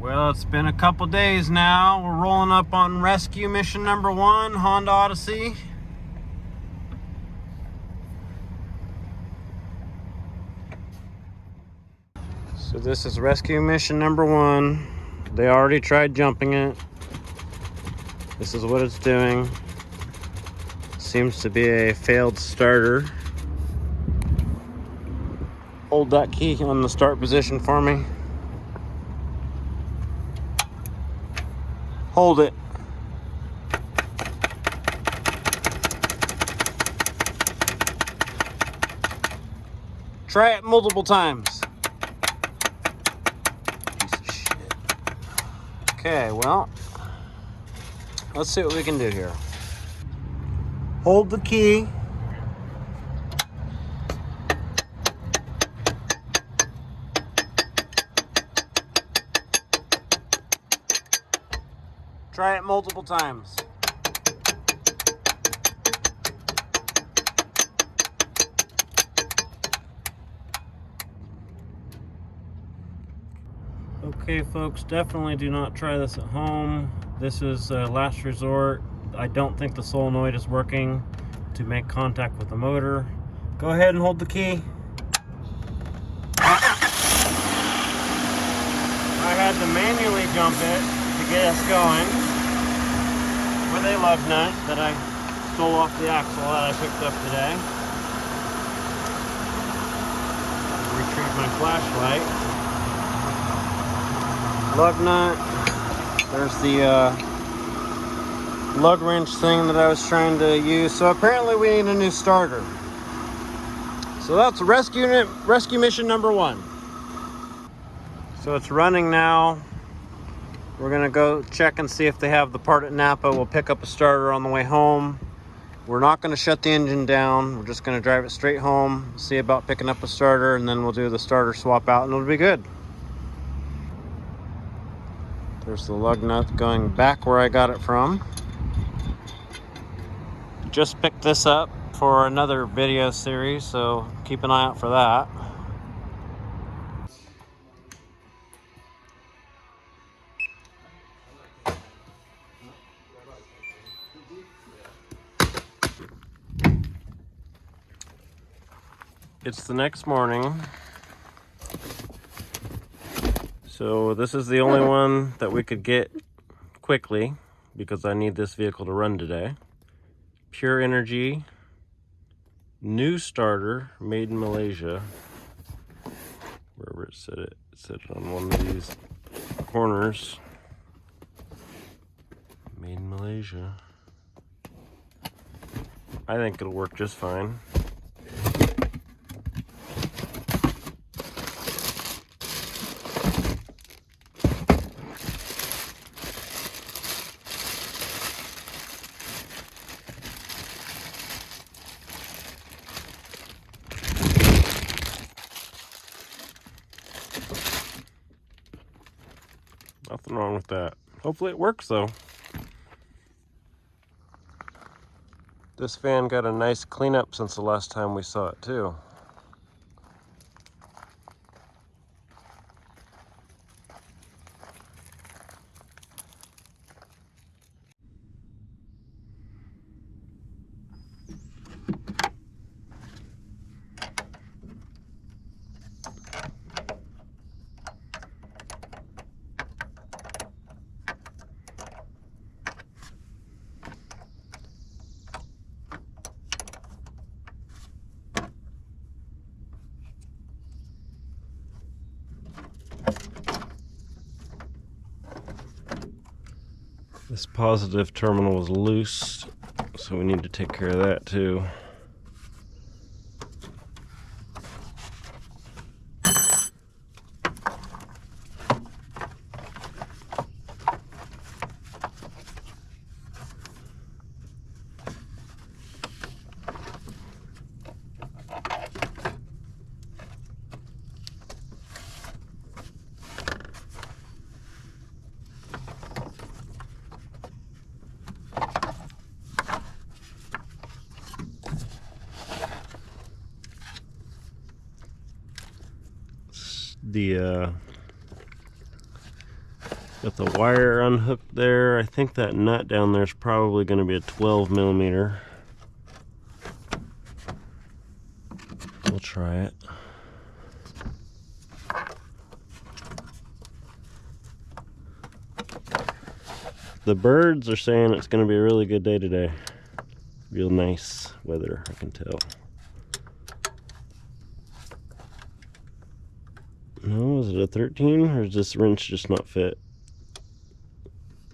Well, it's been a couple days now. We're rolling up on rescue mission number 1, Honda Odyssey. So this is rescue mission number 1. They already tried jumping it. This is what it's doing. Seems to be a failed starter. Hold that key on the start position for me. Hold it. Try it multiple times. Piece of shit. Okay, well, let's see what we can do here. Hold the key. Try it multiple times. Okay, folks, definitely do not try this at home. This is a last resort. I don't think the solenoid is working to make contact with the motor. Go ahead and hold the key. I had to manually jump it to get us going with a lug nut that I stole off the axle that I picked up today. Retrieve my flashlight. Lug nut. There's the lug wrench thing that I was trying to use. So apparently we need a new starter. So that's rescue mission number 1. So it's running now. We're gonna go check and see if they have the part at Napa. We'll pick up a starter on the way home. We're not gonna shut the engine down. We're just gonna drive it straight home, see about picking up a starter, and then we'll do the starter swap out and it'll be good. There's the lug nut going back where I got it from. Just picked this up for another video series, so keep an eye out for that. It's the next morning. So this is the only one that we could get quickly because I need this vehicle to run today. Pure Energy, new starter, made in Malaysia. Wherever it said it on one of these corners. Made in Malaysia. I think it'll work just fine. Nothing wrong with that. Hopefully it works though. This van got a nice cleanup since the last time we saw it too. This positive terminal is loose, so we need to take care of that too. The Got the wire unhooked there. I think that nut down there is probably going to be a 12 millimeter. We'll try it. The birds are saying it's going to be a really good day today. Real nice weather, I can tell. No, is it a 13 or is this wrench just not fit?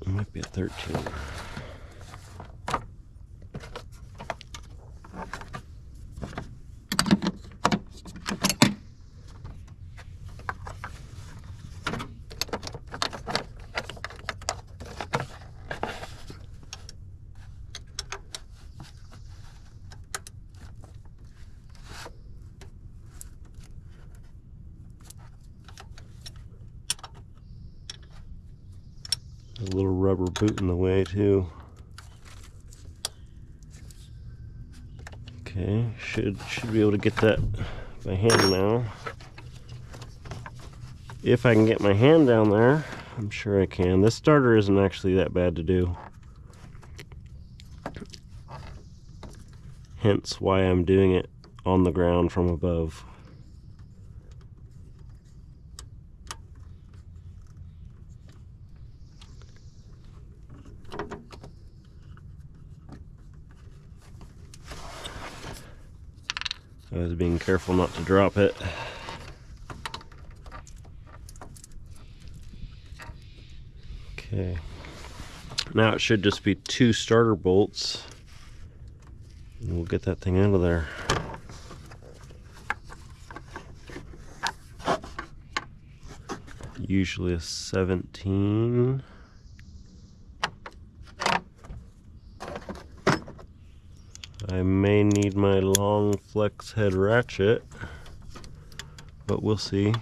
It might be a 13. A little rubber boot in the way too. Okay, should be able to get that by hand now. If I can get my hand down there, I'm sure I can. This starter isn't actually that bad to do. Hence why I'm doing it on the ground from above. I was being careful not to drop it. Okay. Now it should just be 2 starter bolts. And we'll get that thing out of there. Usually a 17. I may need my long flex head ratchet, but we'll see.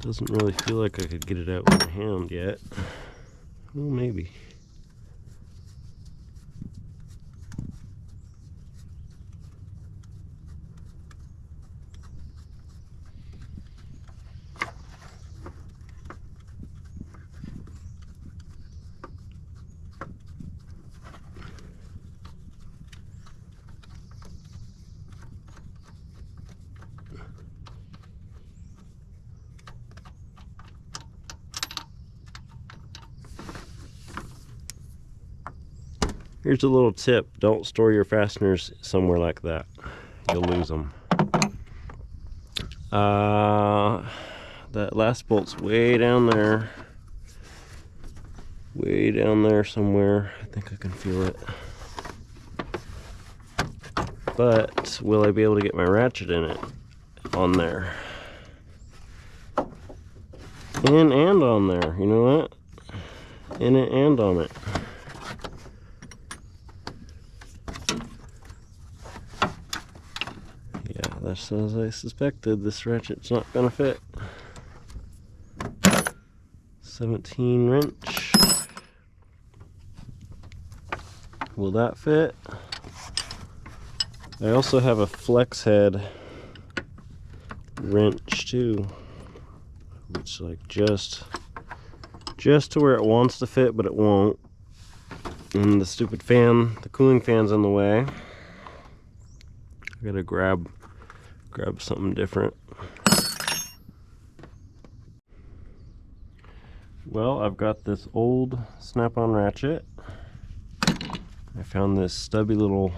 Doesn't really feel like I could get it out with my hand yet. Well, maybe. Here's a little tip. Don't store your fasteners somewhere like that. You'll lose them. That last bolt's way down there. Way down there somewhere. I think I can feel it. But will I be able to get my ratchet in it? On there. In and on there. You know what? In it and on it. That's as I suspected. This ratchet's not gonna fit. 17 wrench. Will that fit? I also have a flex head wrench too, which like just to where it wants to fit, but it won't. And the stupid fan, the cooling fan's in the way. I gotta grab something different. Well, I've got this old snap-on ratchet. I found this stubby little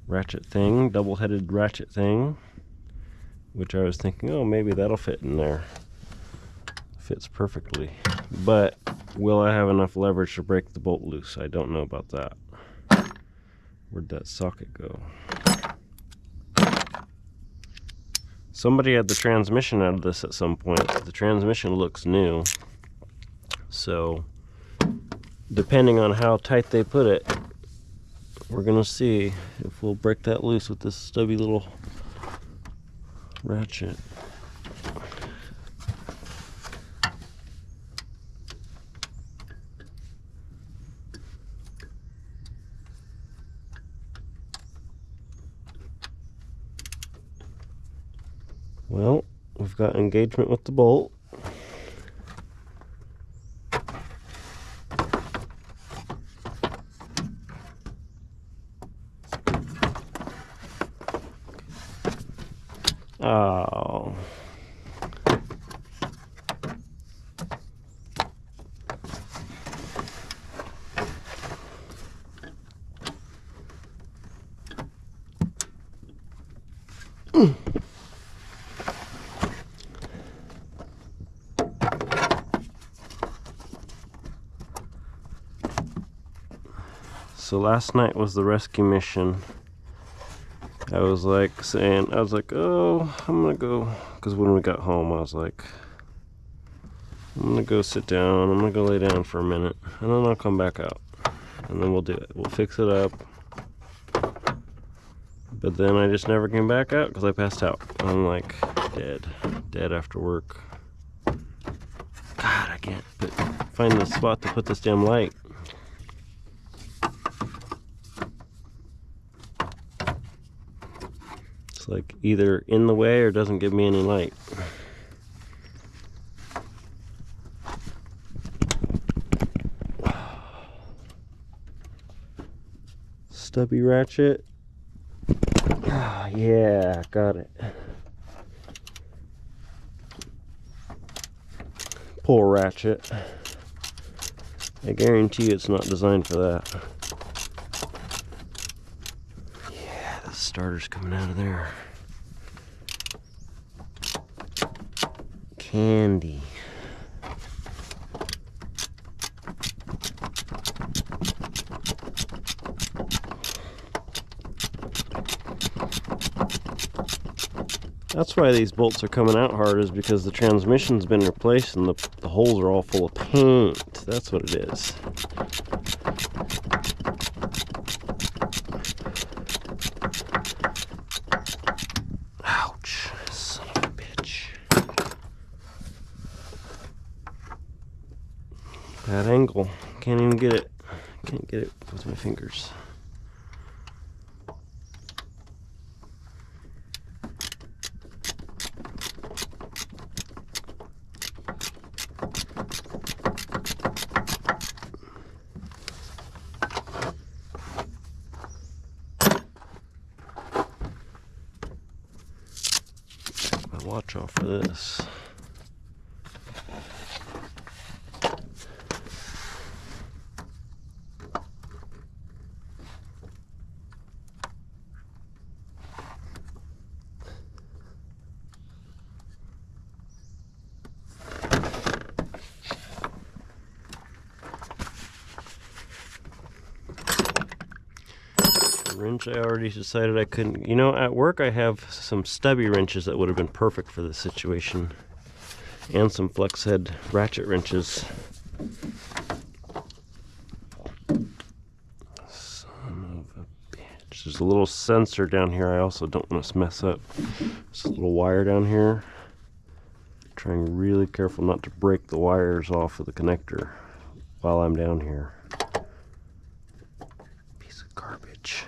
ratchet thing, double-headed ratchet thing, which I was thinking, oh, maybe that'll fit in there. Fits perfectly. But will I have enough leverage to break the bolt loose? I don't know about that. Where'd that socket go? Somebody had the transmission out of this at some point. The transmission looks new. So, depending on how tight they put it, we're gonna see if we'll break that loose with this stubby little ratchet. Well, we've got engagement with the bolt. Oh. So last night was the rescue mission. I was like, oh, I'm gonna go, because when we got home, I was like, I'm gonna go sit down, I'm gonna go lay down for a minute, and then I'll come back out, and then we'll do it. We'll fix it up. But then I just never came back out because I passed out. I'm like, dead after work. God, I can't find the spot to put this damn light. Like either in the way or doesn't give me any light. Stubby ratchet. Oh, yeah, got it. Pull ratchet. I guarantee you it's not designed for that. Starter's coming out of there. Candy. That's why these bolts are coming out hard, is because the transmission's been replaced and the holes are all full of paint. That's what it is. That angle, can't even get it. Can't get it with my fingers. Take my watch off for this. Wrench, I already decided I couldn't. You know, at work I have some stubby wrenches that would have been perfect for this situation, and some flex head ratchet wrenches. Son of a bitch. There's a little sensor down here I also don't want to mess up. There's a little wire down here. Trying really careful not to break the wires off of the connector while I'm down here. Piece of garbage.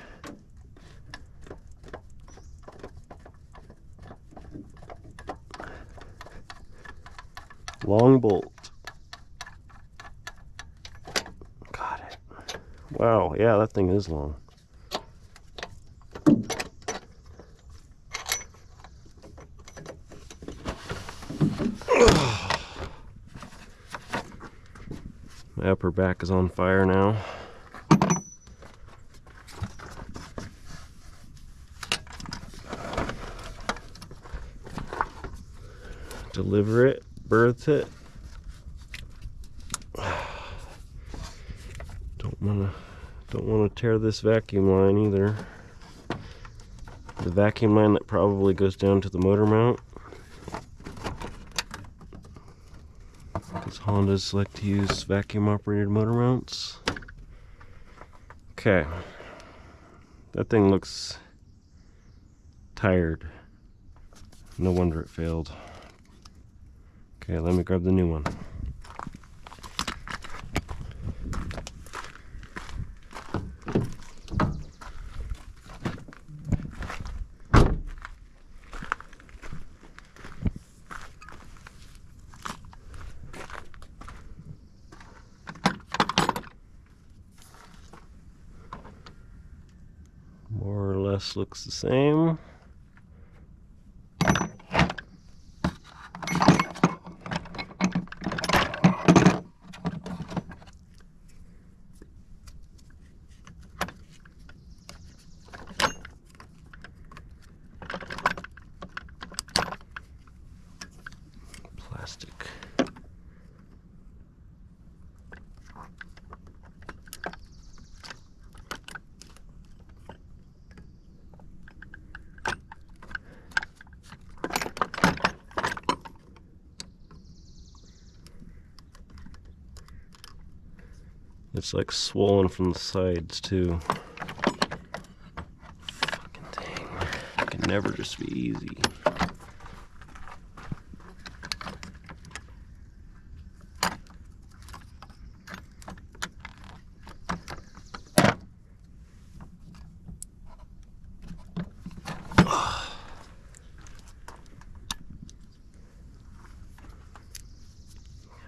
Long bolt. Got it. Wow, yeah, that thing is long. My upper back is on fire now. Deliver it, birth it. Don't wanna tear this vacuum line either. the vacuum line that probably goes down to the motor mount, because Hondas like to use vacuum operated motor mounts. Okay, that thing looks tired. No wonder it failed. Okay, let me grab the new one. More or less looks the same. Plastic. It's like swollen from the sides too. Fucking thing. It can never just be easy.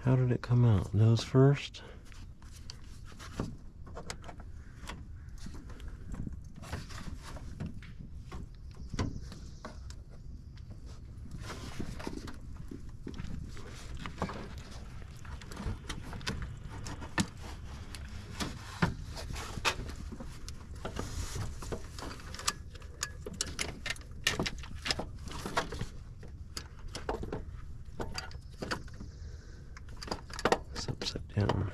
How did it come out? Nose first? It's upside down.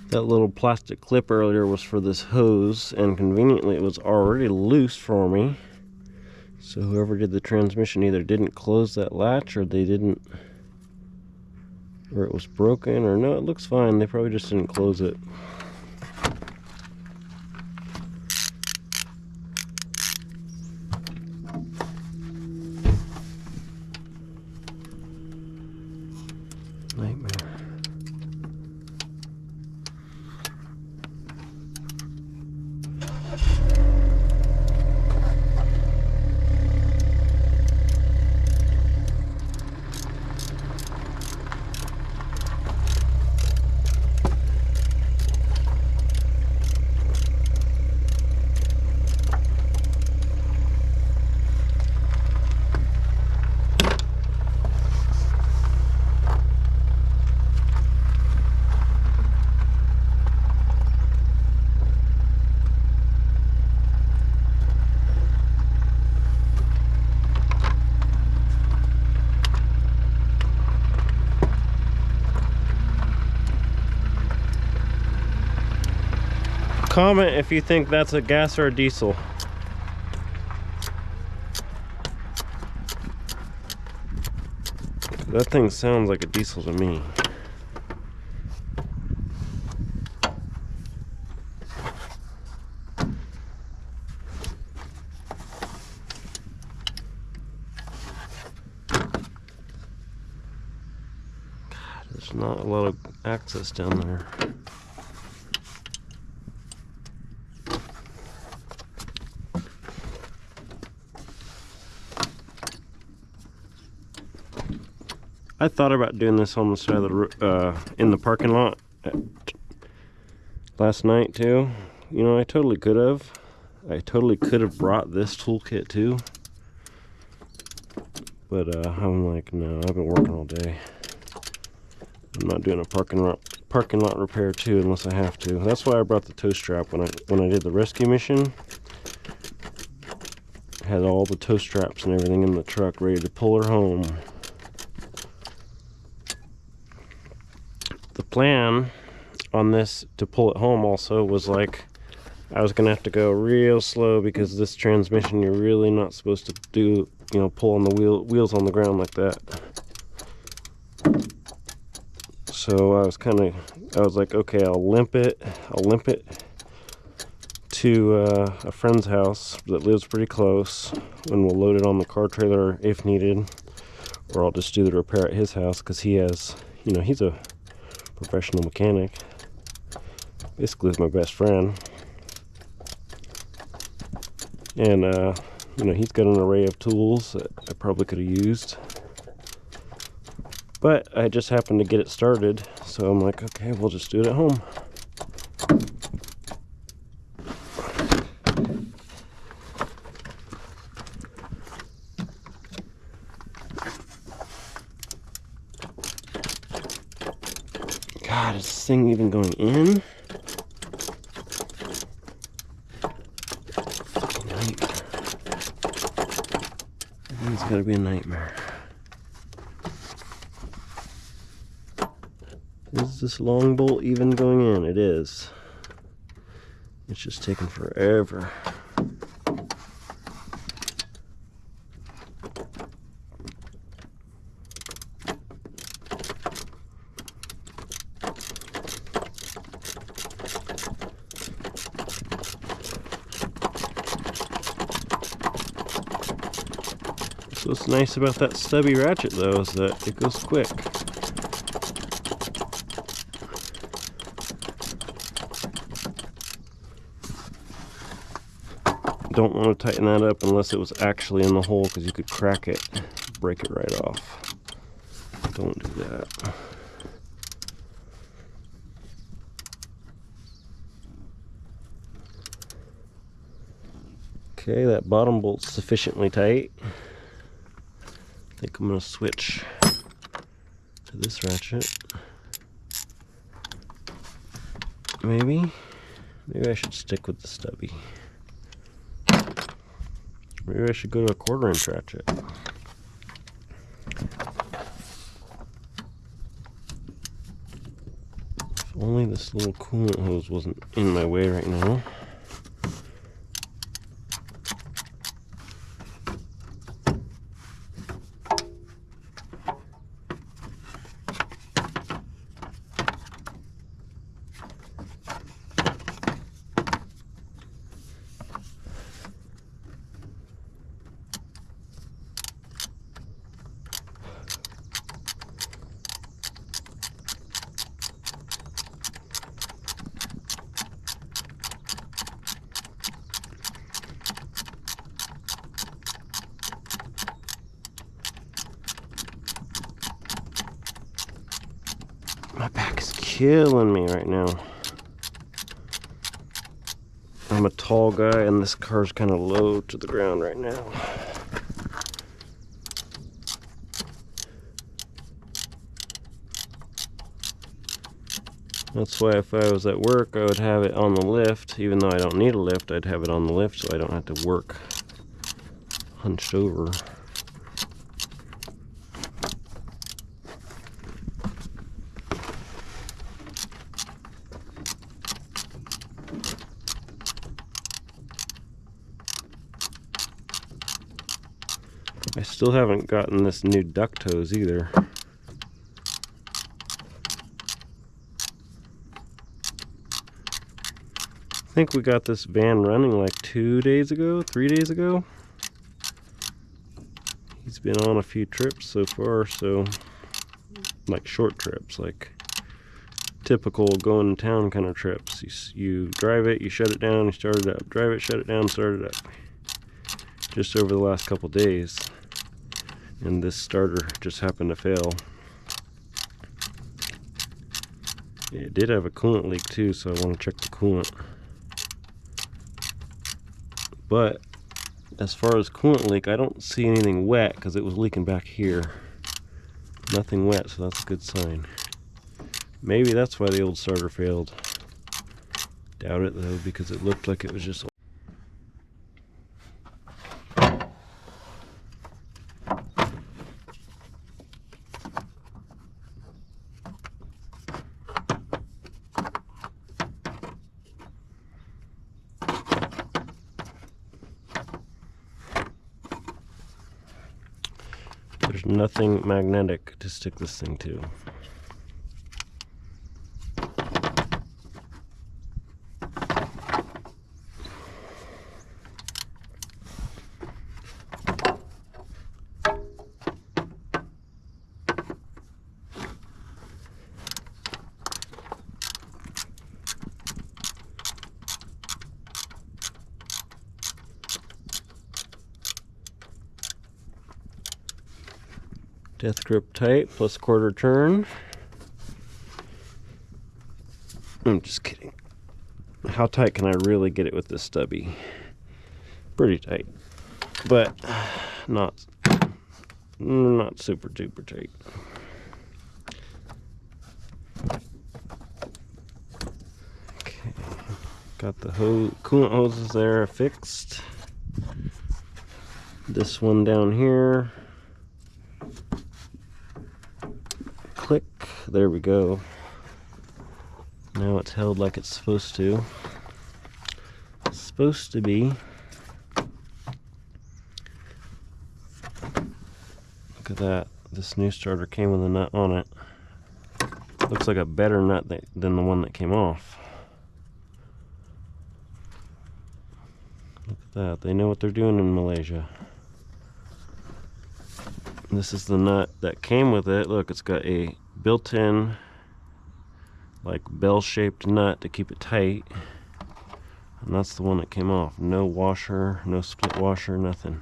That little plastic clip earlier was for this hose, and conveniently it was already loose for me. So whoever did the transmission either didn't close that latch, or they didn't, or it was broken, or no, it looks fine. They probably just didn't close it. Nightmare. Comment if you think that's a gas or a diesel. That thing sounds like a diesel to me. There's not a lot of access down there. I thought about doing this on the side of the in the parking lot last night too. You know, I totally could have. I totally could have brought this toolkit too. But I'm like, no, I've been working all day. I'm not doing a parking lot repair too unless I have to. That's why I brought the tow strap when I did the rescue mission. I had all the tow straps and everything in the truck ready to pull her home. The plan on this to pull it home also was like I was gonna have to go real slow because this transmission you're really not supposed to do, you know, pull on the wheels on the ground like that. So I was like, okay, I'll limp it to a friend's house that lives pretty close, and we'll load it on the car trailer if needed, or I'll just do the repair at his house because he has, you know, he's a professional mechanic. Basically, he's my best friend, and you know, he's got an array of tools that I probably could have used. But I just happened to get it started, so I'm like, okay, we'll just do it at home. God, is this thing even going in? Fucking nightmare. It's gotta be a nightmare. Is this long bolt even going in? It is. It's just taking forever. So what's nice about that stubby ratchet though is that it goes quick. Don't want to tighten that up unless it was actually in the hole, because you could crack it, break it right off. Don't do that. Okay, that bottom bolt's sufficiently tight. I think I'm going to switch to this ratchet. Maybe I should stick with the stubby. Maybe I should go to a 1/4" ratchet. If only this little coolant hose wasn't in my way right now. My back is killing me right now. I'm a tall guy and this car's kind of low to the ground right now. That's why if I was at work, I would have it on the lift. Even though I don't need a lift, I'd have it on the lift so I don't have to work hunched over. I still haven't gotten this new duct hose either. I think we got this van running like 2 days ago, 3 days ago. He's been on a few trips so far, so like short trips, like typical going to town kind of trips. You drive it, you shut it down, you start it up. Drive it, shut it down, start it up. Just over the last couple days. And this starter just happened to fail. It did have a coolant leak too, so I want to check the coolant. But as far as coolant leak, I don't see anything wet because it was leaking back here. Nothing wet, so that's a good sign. Maybe that's why the old starter failed. Doubt it though, because it looked like it was just... There's nothing magnetic to stick this thing to. Death grip tight plus quarter turn. I'm just kidding. How tight can I really get it with this stubby? Pretty tight, but not super duper tight. Okay, got the coolant hoses there fixed. This one down here. Click, there we go. Now it's held like it's supposed to. It's supposed to be. Look at that. This new starter came with a nut on it. Looks like a better nut than the one that came off. Look at that. They know what they're doing in Malaysia. This is the nut that came with it. Look, it's got a built-in like bell-shaped nut to keep it tight, and that's the one that came off. No washer, no split washer, nothing.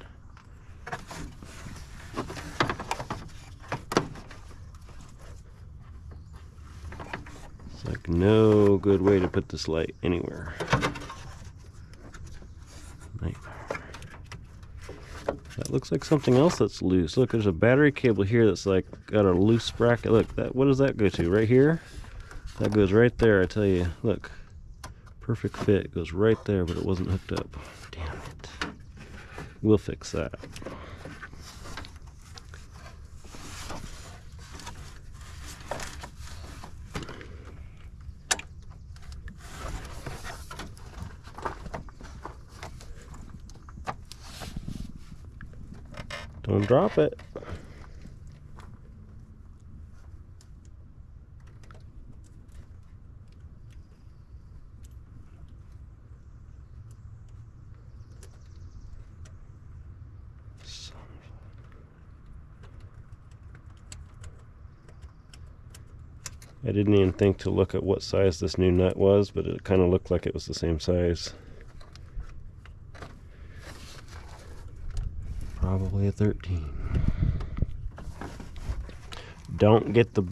It's like no good way to put this light anywhere. That looks like something else that's loose. Look, there's a battery cable here that's like got a loose sprocket. Look, what does that go to? Right here? That goes right there, I tell you. Look, perfect fit. It goes right there, but it wasn't hooked up. Damn it. We'll fix that. Don't drop it. I didn't even think to look at what size this new nut was, but it kind of looked like it was the same size. Probably a 13. Don't get the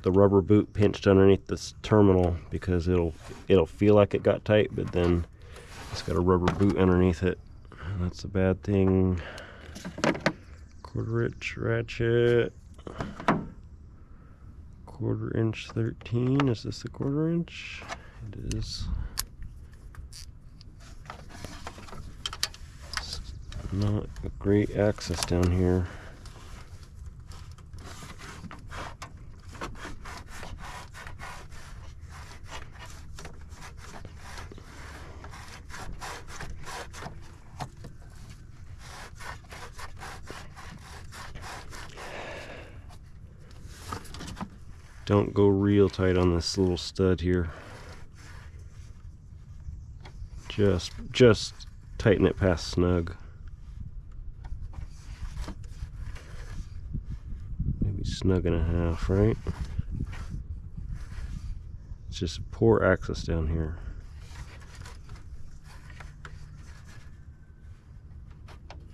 rubber boot pinched underneath this terminal, because it'll feel like it got tight, but then it's got a rubber boot underneath it. And that's a bad thing. 1/4 inch ratchet. 1/4 inch 13. Is this a 1/4 inch? It is. Not a great access down here. Don't go real tight on this little stud here. Just tighten it past snug. Maybe snug and a half, right? It's just poor access down here.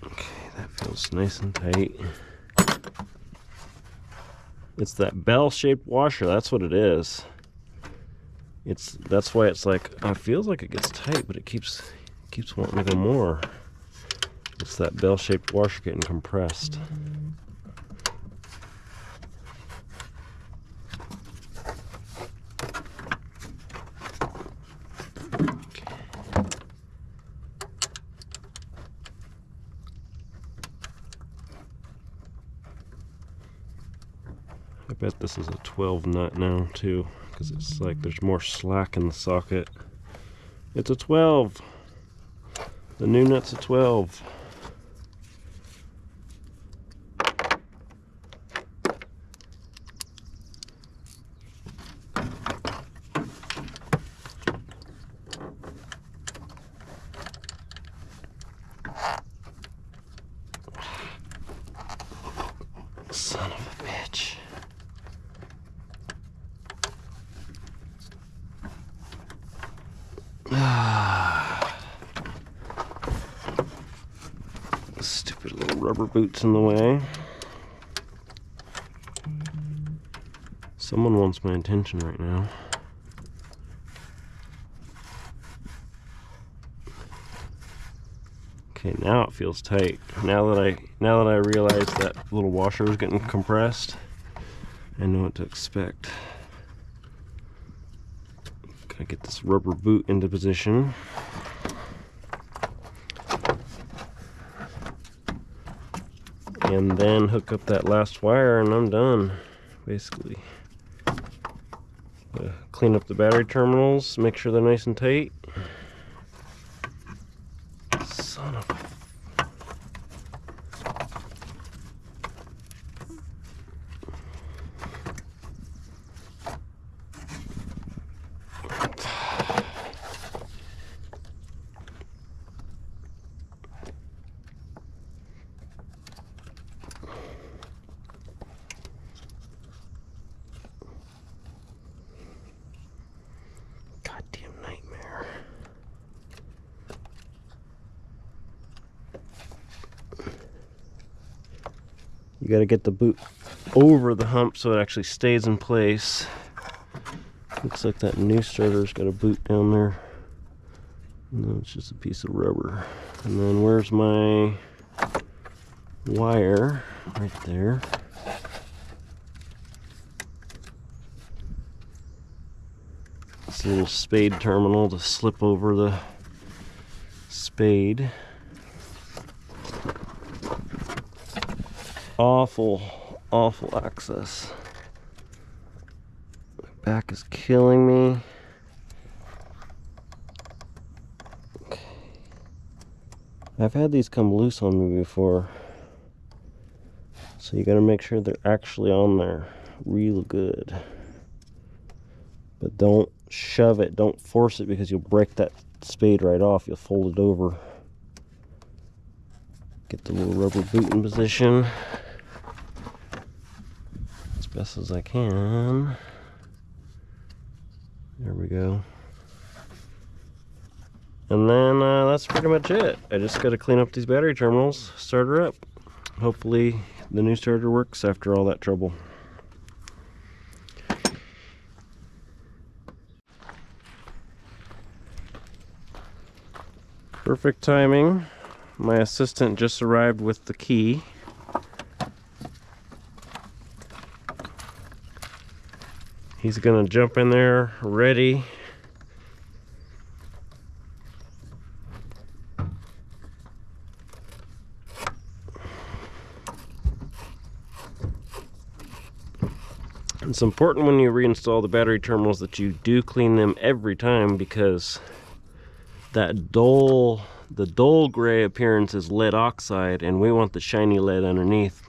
Okay, that feels nice and tight. It's that bell-shaped washer, that's what it is. That's why it's like, it feels like it gets tight, but it keeps wanting to go more. It's that bell-shaped washer getting compressed. I bet this is a 12 nut now too, because it's like there's more slack in the socket. It's a 12. The new nut's a 12. Son of a bitch. Stupid little rubber boots in the way. Someone wants my attention right now. Okay, now it feels tight. Now that I realized that little washer was getting compressed, I know what to expect. Gotta get this rubber boot into position. And then hook up that last wire and I'm done, basically. Clean up the battery terminals, make sure they're nice and tight. Son of a... Goddamn nightmare. You got to get the boot over the hump so it actually stays in place. Looks like that new starter's got a boot down there. No, it's just a piece of rubber. And then where's my wire? Right there. This little spade terminal to slip over the spade. Awful access. My back is killing me. Okay. I've had these come loose on me before. So you gotta make sure they're actually on there real good. But don't shove it, don't force it, because you'll break that spade right off. You'll fold it over. Get the little rubber boot in position as best as I can. There we go. And then that's pretty much it. I just got to clean up these battery terminals, start her up. Hopefully the new starter works after all that trouble. Perfect timing. My assistant just arrived with the key. He's gonna jump in there ready. It's important when you reinstall the battery terminals that you do clean them every time, because that dull gray appearance is lead oxide, and we want the shiny lead underneath.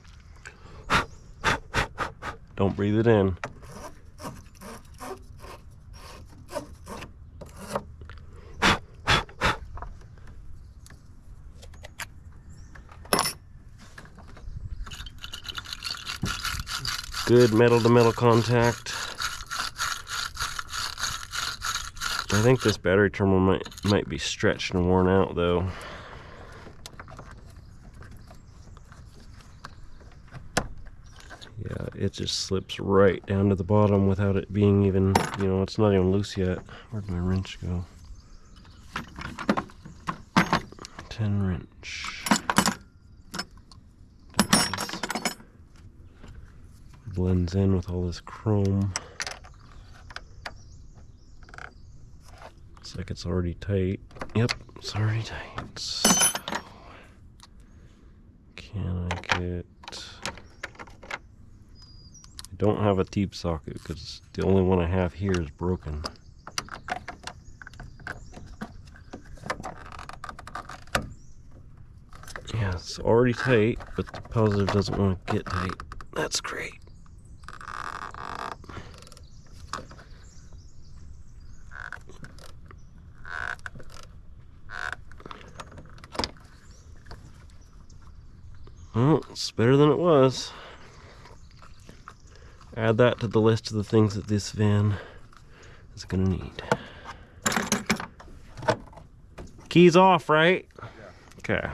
Don't breathe it in. Good metal to metal contact. I think this battery terminal might be stretched and worn out though. Yeah, it just slips right down to the bottom without it being even, you know, it's not even loose yet. Where'd my wrench go? 10 wrench. Blends in with all this chrome. Looks like it's already tight. Yep, it's already tight. So, can I get... I don't have a teep socket because the only one I have here is broken. Yeah, it's already tight, but the positive doesn't want to get tight. That's great. Well, it's better than it was. Add that to the list of the things that this van is going to need. Keys off, right? Yeah. Okay.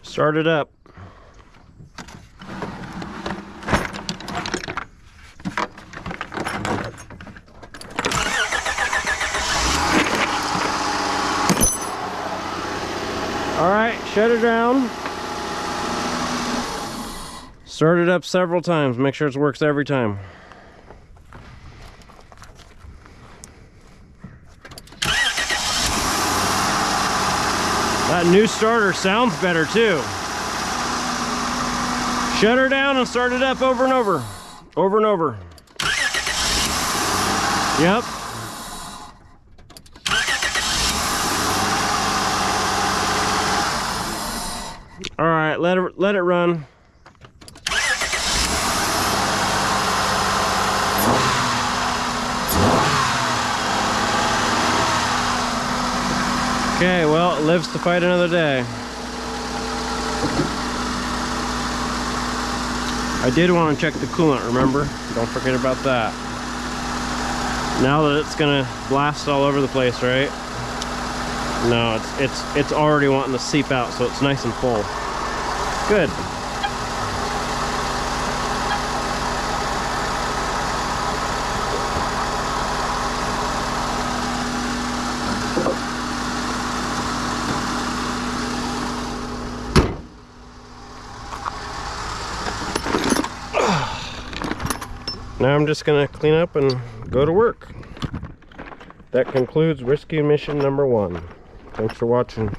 Start it up. All right, shut it down. Start it up several times. Make sure it works every time. That new starter sounds better too. Shut her down and start it up over and over. Over and over. Yep. All right, let it run. Okay, well, it lives to fight another day. I did want to check the coolant, remember? Don't forget about that. Now that it's gonna blast all over the place, right? No, it's already wanting to seep out, so it's nice and full. Good. Now I'm just gonna clean up and go to work. That concludes rescue mission number 1. Thanks for watching.